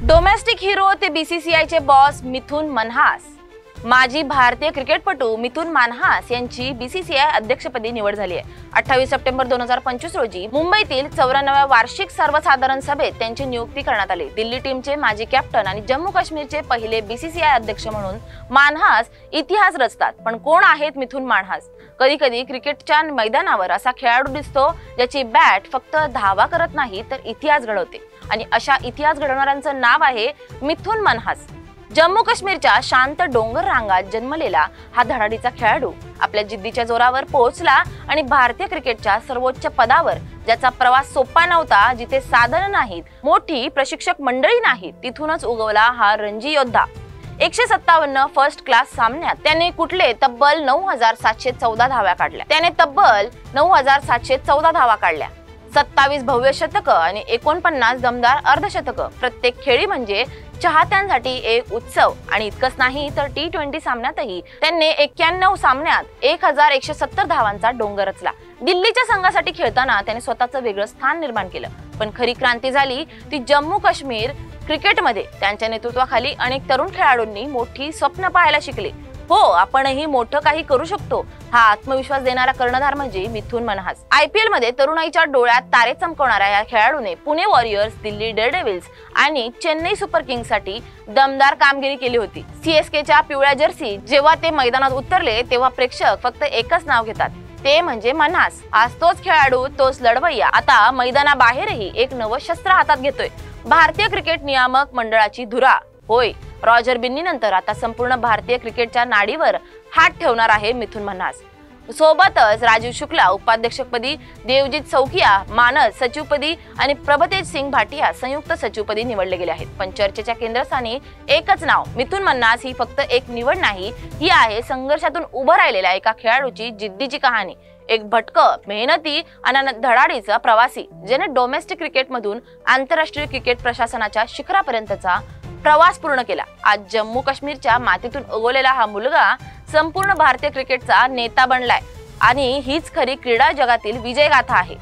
Domestic hero ते बीसीसीआयचे boss मिथुन मनहास। माजी भारतीय क्रिकेटपटू मिथुन मनहास यांची बीसीसीआय अध्यक्षपदी निवड झाली आहे। 28 सप्टेंबर 2025 रोजी मुंबईतील 94व्या वार्षिक सर्वसाधारण सभेत त्यांची नियुक्ती करण्यात आली। दिल्ली टीमचे माजी कॅप्टन आणि जम्मू काश्मीरचे पहिले बीसीसीआय अध्यक्ष म्हणून मनहास इतिहास रचतात। पण कोण आहेत मिथुन मनहास? कधी कधी क्रिकेटच्या मैदानावर असा खेळाडू दिसतो ज्याची बॅट फक्त धावा करत नाही तर इतिहास घडवते, आणि अशा इतिहास घडवणाऱ्यांचं नाव आहे मिथुन मनहास। जम्मू काश्मीरच्या शांत डोंगर रांगात जन्मलेला हा धडाडीचा खेळाडू आपल्या जिद्दीच्या जोरावर पोहोचला आणि भारतीय क्रिकेटच्या सर्वोच्च पदावर, ज्याचा प्रवास सोपा नव्हता, जिथे साधनं नाहीत, मोठी प्रशिक्षक मंडळी नाहीत, तिथूनच उगवला हा रणजी योद्धा। 157 फर्स्ट क्लास सामन्यात त्याने कुठले तब्बल 9714 धावा काढल्या। 27 भव्य शतक आणि 49 दमदार अर्धशतक। प्रत्येक खेळी म्हणजे चाहत्यांसाठी एक उत्सव। आणि इतकंच नाही तर T20 सामन्यातही त्यांनी 91 सामन्यात 1170 धावांचा डोंगर रचला। दिल्लीच्या संघासाठी खेळताना त्याने स्वतःचं वेगळं स्थान निर्माण केलं। पण खरी क्रांती झाली ती जम्मू काश्मीर क्रिकेटमध्ये। त्यांच्या नेतृत्वाखाली अनेक तरुण खेळाडूंनी मोठी स्वप्न पाहायला शिकले। हो, आपणही मोठं काही करू शकतो, हा आत्मविश्वास देणारा कर्णधार म्हणजे मिथुन मनहास। IPL मध्ये तरुणाईच्या डोळ्यात तारे चमकवणाऱ्या या खेळाडूने पुणे वॉरियर्स, दिल्ली डेअरडेव्हिल्स आणि चेन्नई सुपर किंग्ससाठी दमदार कामगिरी केली होती। CSKच्या पिवळ्या जर्सी जेव्हा ते मैदानात उतरले तेव्हा प्रेक्षक फक्त एकच नाव घेतात, ते म्हणजे मनहास। आज तोच खेळाडू, तोच लढवय्या आता मैदानाबाहेरही एक नवं शस्त्र हातात घेतोय, भारतीय क्रिकेट नियामक मंडळाची धुरा। होय, रॉजर बिन्नी नंतर आता संपूर्ण भारतीय क्रिकेटच्या नाडीवर हात ठेवणार आहे मिथुन मनहास। सोबतच राजीव शुक्ला उपाध्यक्षपदी, देवजीत सौकिया मानद सचिवपदी आणि प्रभतेज सिंग भाटिया संयुक्त सचिवपदी निवडले गेले आहेत। पण चर्चेच्या केंद्रस्थानी एकच नाव, मिथुन मनहास। ही फक्त एक निवड नाही, ही आहे संघर्षातून उभं राहिलेल्या एका खेळाडूची जिद्दीची कहाणी। एक भटकं, मेहनती आणि धडाडीचा प्रवासी, ज्याने डोमेस्टिक क्रिकेटमधून आंतरराष्ट्रीय क्रिकेट प्रशासनाच्या शिखरापर्यंतचा प्रवास पूर्ण केला। आज जम्मू काश्मीरच्या मातीतून उगवलेला हा मुलगा संपूर्ण भारतीय क्रिकेटचा नेता बनलाय, आणि हीच खरी क्रीडा जगातील विजयगाथा आहे।